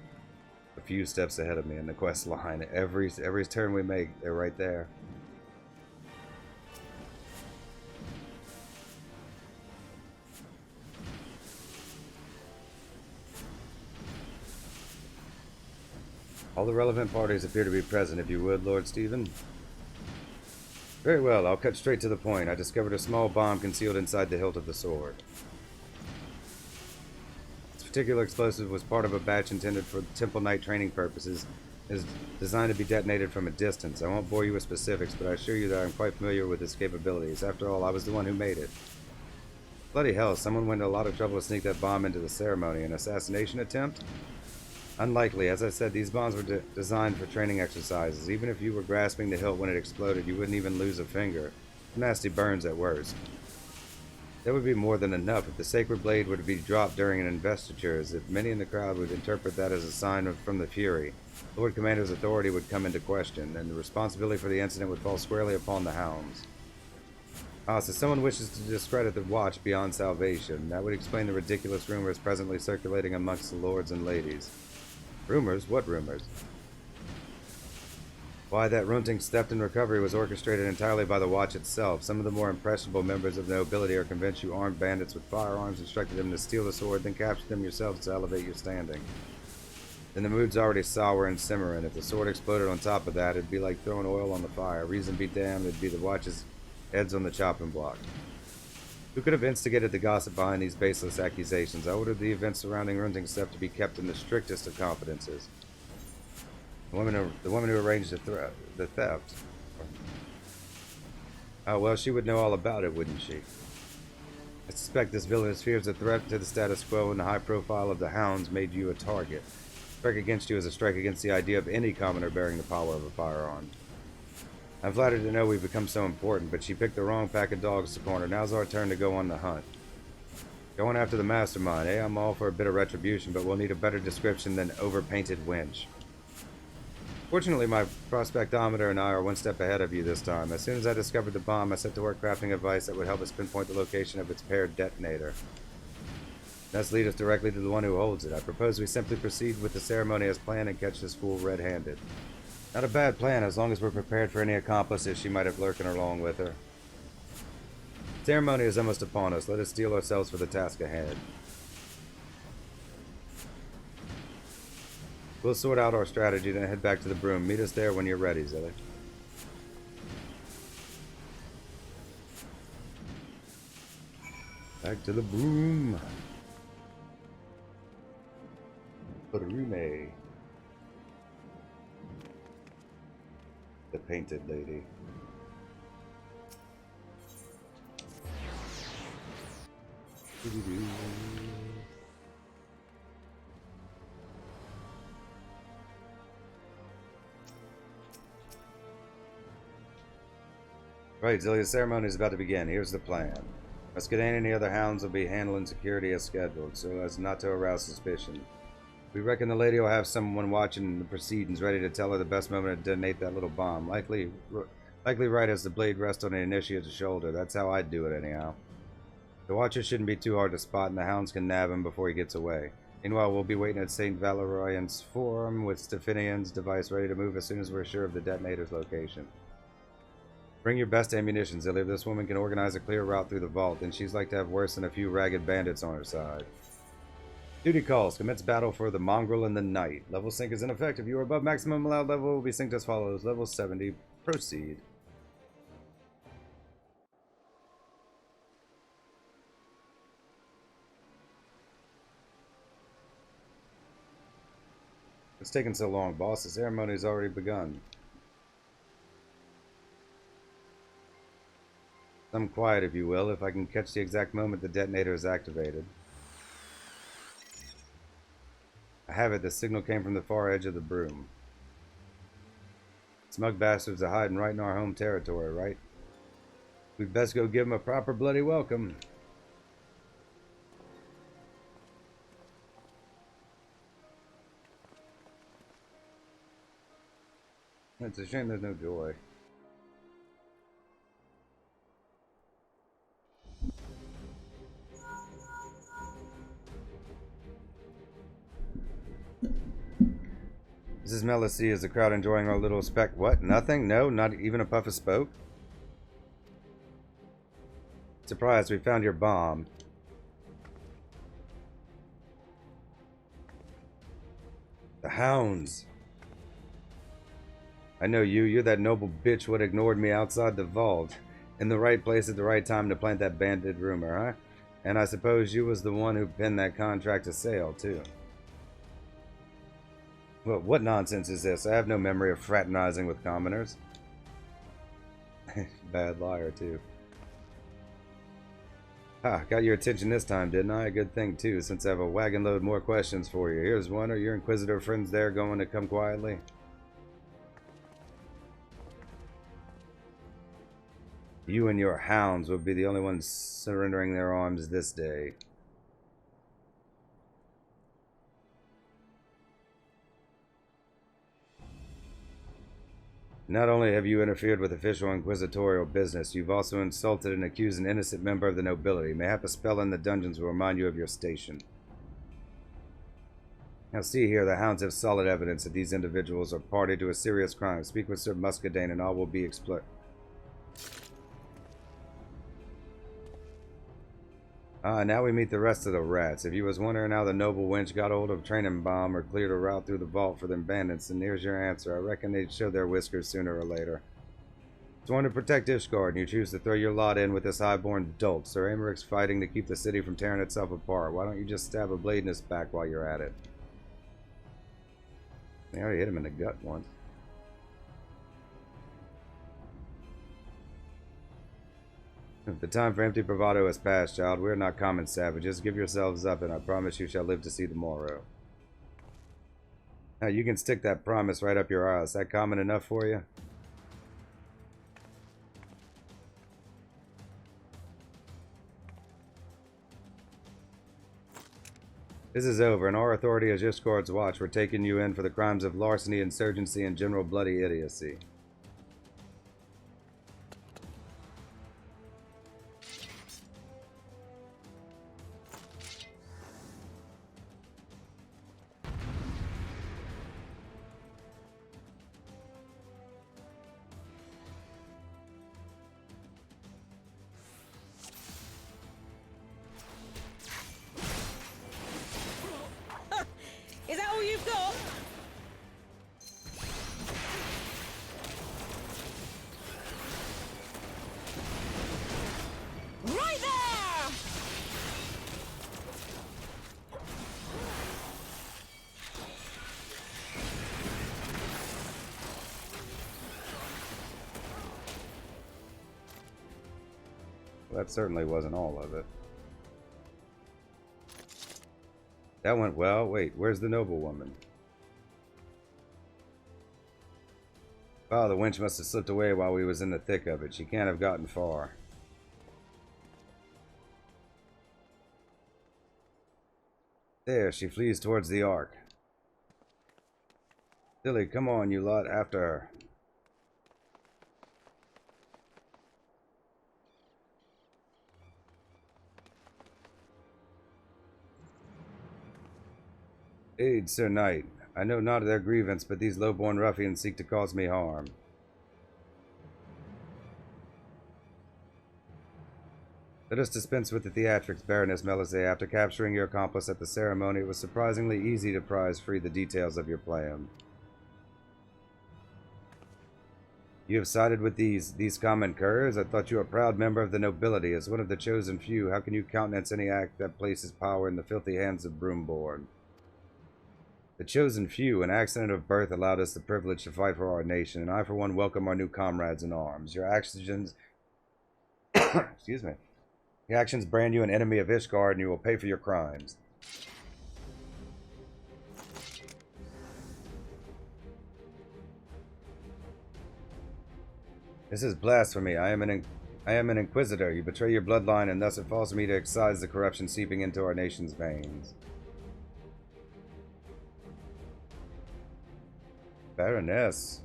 a few steps ahead of me in the quest line. Every turn we make, they're right there. All the relevant parties appear to be present, if you would, Lord Stephen. Very well, I'll cut straight to the point. I discovered a small bomb concealed inside the hilt of the sword. This particular explosive was part of a batch intended for Temple Knight training purposes. It is designed to be detonated from a distance. I won't bore you with specifics, but I assure you that I am quite familiar with its capabilities. After all, I was the one who made it. Bloody hell, someone went to a lot of trouble to sneak that bomb into the ceremony. An assassination attempt? Unlikely. As I said, these bombs were designed for training exercises. Even if you were grasping the hilt when it exploded, you wouldn't even lose a finger. Nasty burns at worst. That would be more than enough if the sacred blade were to be dropped during an investiture, as if many in the crowd would interpret that as a sign from the Fury. Lord Commander's authority would come into question, and the responsibility for the incident would fall squarely upon the hounds. So someone wishes to discredit the watch beyond salvation. That would explain the ridiculous rumors presently circulating amongst the lords and ladies. Rumors? What rumors? Why, that Runting's theft and recovery was orchestrated entirely by the watch itself. Some of the more impressionable members of the nobility are convinced you armed bandits with firearms instructed them to steal the sword, then captured them yourselves to elevate your standing. Then the mood's already sour and simmering. If the sword exploded on top of that, it'd be like throwing oil on the fire. Reason be damned, it'd be the watch's heads on the chopping block. Who could have instigated the gossip behind these baseless accusations? I ordered the events surrounding Runting's theft to be kept in the strictest of confidences. The woman who arranged the theft. Oh, well, she would know all about it, wouldn't she? I suspect this villainous fears a threat to the status quo, and the high profile of the hounds made you a target. A strike against you is a strike against the idea of any commoner bearing the power of a firearm. I'm flattered to know we've become so important, but she picked the wrong pack of dogs to corner. Now's our turn to go on the hunt. Going after the mastermind, eh? I'm all for a bit of retribution, but we'll need a better description than overpainted wench. Fortunately, my prospectometer and I are one step ahead of you this time. As soon as I discovered the bomb, I set to work crafting a device that would help us pinpoint the location of its paired detonator. Thus lead us directly to the one who holds it. I propose we simply proceed with the ceremony as planned and catch this fool red-handed. Not a bad plan, as long as we're prepared for any accomplices she might have lurking along with her. The ceremony is almost upon us. Let us steel ourselves for the task ahead. We'll sort out our strategy, then head back to the broom. Meet us there when you're ready, Zilly. Back to the broom. Brume. The painted lady. Right, Zilly, the ceremony is about to begin. Here's the plan. Muscadine and the other hounds will be handling security as scheduled, so as not to arouse suspicion. We reckon the lady will have someone watching the proceedings ready to tell her the best moment to detonate that little bomb. Likely right as the blade rests on the initiate's shoulder. That's how I'd do it anyhow. The watcher shouldn't be too hard to spot, and the hounds can nab him before he gets away. Meanwhile, we'll be waiting at St. Valerian's Forum with Stephanian's device ready to move as soon as we're sure of the detonator's location. Bring your best ammunition, Zilly. If this woman can organize a clear route through the vault, then she's like to have worse than a few ragged bandits on her side. Duty calls. Commence battle for the mongrel and the knight. Level sync is in effect. If you are above maximum allowed level, will be synced as follows. Level 70. Proceed. It's taking so long, boss. The ceremony's already begun. Some quiet, if you will, if I can catch the exact moment the detonator is activated. I have it. The signal came from the far edge of the broom. Smug bastards are hiding right in our home territory, right? We'd best go give them a proper bloody welcome. It's a shame there's no joy. Mrs. Melisy, is the crowd enjoying our little spec? What? Nothing? No? Not even a puff of smoke? Surprise, we found your bomb. The hounds. I know you. You're that noble bitch what ignored me outside the vault. In the right place at the right time to plant that bandit rumor, huh? And I suppose you was the one who pinned that contract to sale, too. Well, what nonsense is this? I have no memory of fraternizing with commoners. Bad liar, too. Ha, got your attention this time, didn't I? A good thing, too, since I have a wagon load more questions for you. Here's one. Are your inquisitor friends there going to come quietly? You and your hounds will be the only ones surrendering their arms this day. Not only have you interfered with official inquisitorial business, you've also insulted and accused an innocent member of the nobility. Mayhap a spell in the dungeons will remind you of your station. Now see here, the hounds have solid evidence that these individuals are party to a serious crime. Speak with Sir Muscadine and all will be explained. Now we meet the rest of the rats. If you was wondering how the noble wench got hold of a training bomb or cleared a route through the vault for them bandits, then here's your answer. I reckon they'd show their whiskers sooner or later. Sworn to protect Ishgard, and you choose to throw your lot in with this highborn dolt. Sir Amaric's fighting to keep the city from tearing itself apart. Why don't you just stab a blade in his back while you're at it? They already hit him in the gut once. The time for empty bravado has passed, child. We are not common savages. Give yourselves up, and I promise you shall live to see the morrow. Now, you can stick that promise right up your ass. Is that common enough for you? This is over. In our authority as Ishgard's watch, we're taking you in for the crimes of larceny, insurgency, and general bloody idiocy. Is that all you've got? Right there! Well, that certainly wasn't all of it. That went well. Wait, where's the noblewoman? Oh, the wench must have slipped away while we was in the thick of it. She can't have gotten far. There, she flees towards the ark. Silly, come on, you lot, after her. Aid, Sir Knight. I know not of their grievance, but these low-born ruffians seek to cause me harm. Let us dispense with the theatrics, Baroness Melisay. After capturing your accomplice at the ceremony, it was surprisingly easy to prize free the details of your plan. You have sided with these common curs? I thought you a proud member of the nobility. As one of the chosen few, how can you countenance any act that places power in the filthy hands of Broomborn? The chosen few, an accident of birth allowed us the privilege to fight for our nation, and I for one welcome our new comrades in arms. Your actions excuse me. Your actions brand you an enemy of Ishgard, and you will pay for your crimes. This is blasphemy. I am an inquisitor. You betray your bloodline, and thus it falls to me to excise the corruption seeping into our nation's veins. Baroness.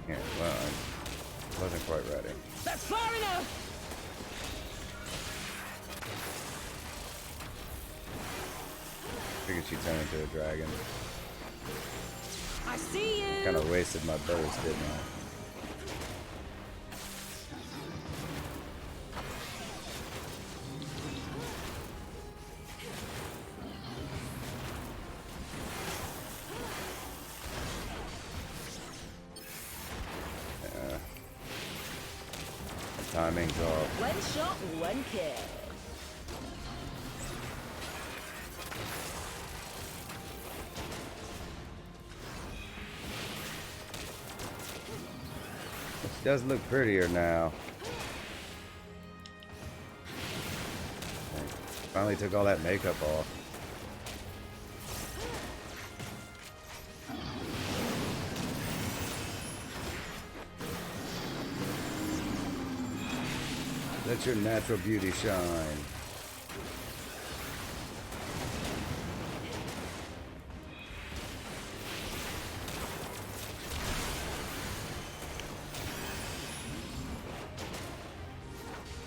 Yeah, well, I wasn't quite ready. That's far enough! Figured she turned into a dragon. I see you! Kind of wasted my burst, didn't I? Timing's off. One shot, one kill. She does look prettier now. Finally took all that makeup off. Let your natural beauty shine.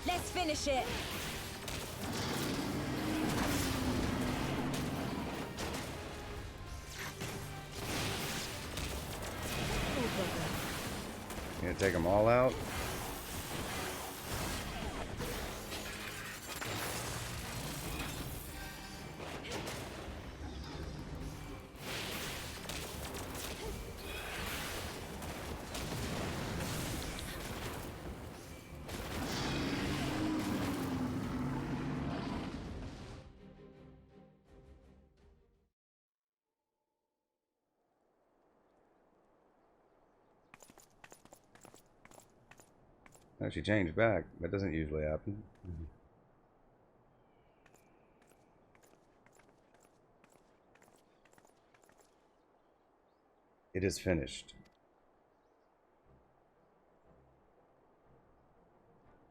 Let's finish it! You gonna take them all out? No, she changed back. That doesn't usually happen. It is finished.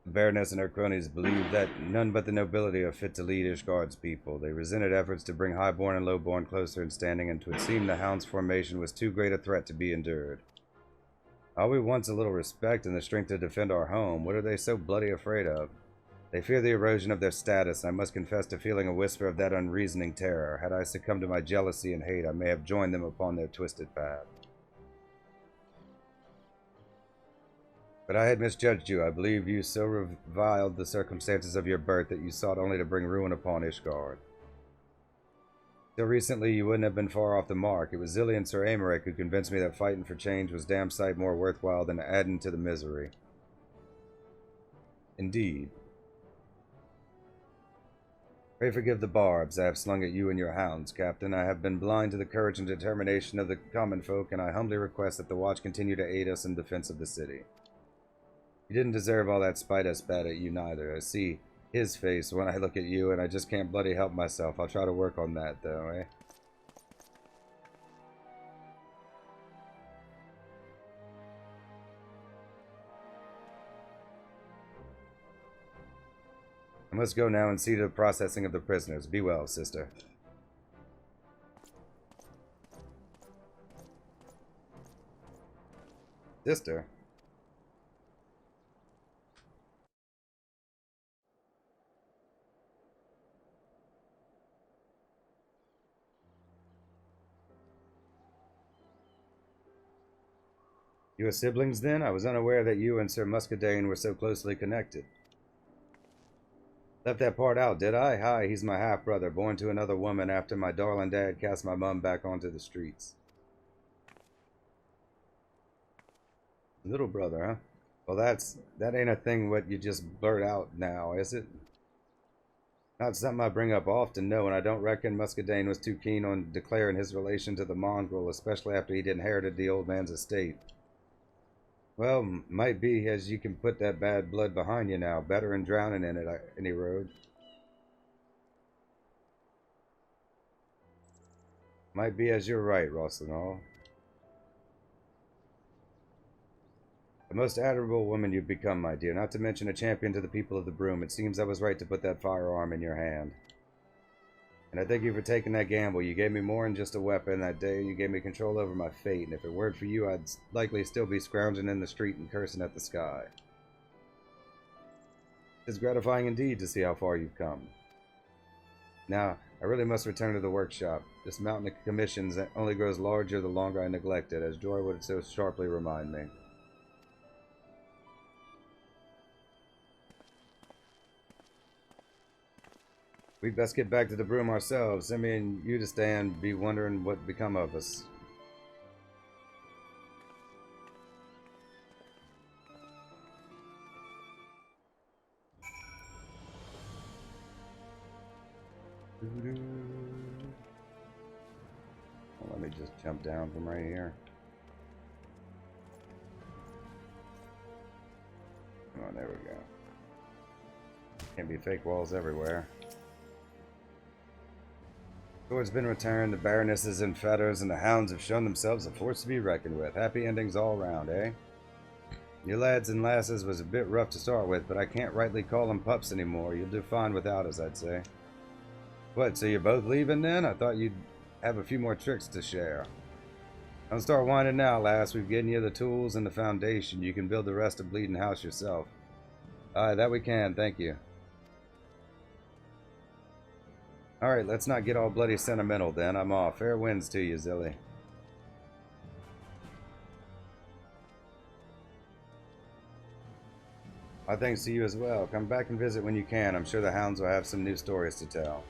The Baroness and her cronies believed that none but the nobility are fit to lead Ishgard's people. They resented efforts to bring highborn and lowborn closer in standing, and 'twould seem the Hound's formation was too great a threat to be endured. All we want's a little respect and the strength to defend our home. What are they so bloody afraid of? They fear the erosion of their status, and I must confess to feeling a whisper of that unreasoning terror. Had I succumbed to my jealousy and hate, I may have joined them upon their twisted path. But I had misjudged you. I believe you so reviled the circumstances of your birth that you sought only to bring ruin upon Ishgard. Till recently, you wouldn't have been far off the mark. It was Zilly and Sir Aymeric who convinced me that fighting for change was damn sight more worthwhile than adding to the misery. Indeed. Pray forgive the barbs I have slung at you and your hounds, Captain. I have been blind to the courage and determination of the common folk, and I humbly request that the Watch continue to aid us in defense of the city. You didn't deserve all that spite I spat at you, neither. I see his face when I look at you, and I just can't bloody help myself. I'll try to work on that, though, eh? I must go now and see to the processing of the prisoners. Be well, sister. Sister? You are siblings then? I was unaware that you and Sir Muscadine were so closely connected. Left that part out, did I? Hi, he's my half-brother, born to another woman after my darling dad cast my mum back onto the streets. Little brother, huh? Well, that ain't a thing what you just blurt out now, is it? Not something I bring up often, no, and I don't reckon Muscadine was too keen on declaring his relation to the mongrel, especially after he'd inherited the old man's estate. Well, might be as you can put that bad blood behind you now, better than drowning in it, any road. Might be as you're right, Roslinall. A most admirable woman you've become, my dear, not to mention a champion to the people of the Broom. It seems I was right to put that firearm in your hand. And I thank you for taking that gamble. You gave me more than just a weapon that day. You gave me control over my fate, and if it weren't for you, I'd likely still be scrounging in the street and cursing at the sky. It's gratifying indeed to see how far you've come. Now, I really must return to the workshop. This mountain of commissions only grows larger the longer I neglect it, as Joy would so sharply remind me. We'd best get back to the Broom ourselves. Send me and you to stay and be wondering what become of us. Well, let me just jump down from right here. Oh, there we go. Can't be fake walls everywhere. Sword's been returned, the Baroness is in fetters, and the hounds have shown themselves a force to be reckoned with. Happy endings all round, eh? You lads and lasses was a bit rough to start with, but I can't rightly call them pups anymore. You'll do fine without us, I'd say. What, so you're both leaving then? I thought you'd have a few more tricks to share. Don't start whining now, lass. We've given you the tools and the foundation. You can build the rest of Bleeding House yourself. Aye, that we can, thank you. Alright, let's not get all bloody sentimental then. I'm off. Fair winds to you, Zilly. My thanks to you as well. Come back and visit when you can. I'm sure the hounds will have some new stories to tell.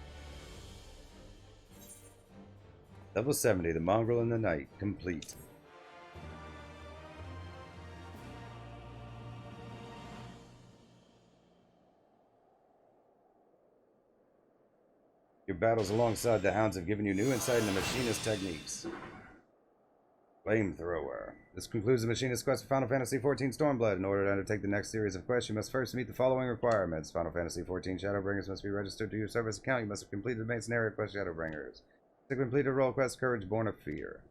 Level 70, the Mongrel in the Night, complete. Your battles alongside the hounds have given you new insight into Machinist techniques. Flamethrower. This concludes the Machinist quest for Final Fantasy XIV Stormblood. In order to undertake the next series of quests, you must first meet the following requirements. Final Fantasy XIV Shadowbringers must be registered to your service account. You must have completed the main scenario quest Shadowbringers. To complete a role quest, Courage Born of Fear.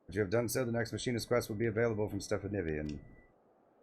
Once you have done so, the next Machinist quest will be available from Stephanivian.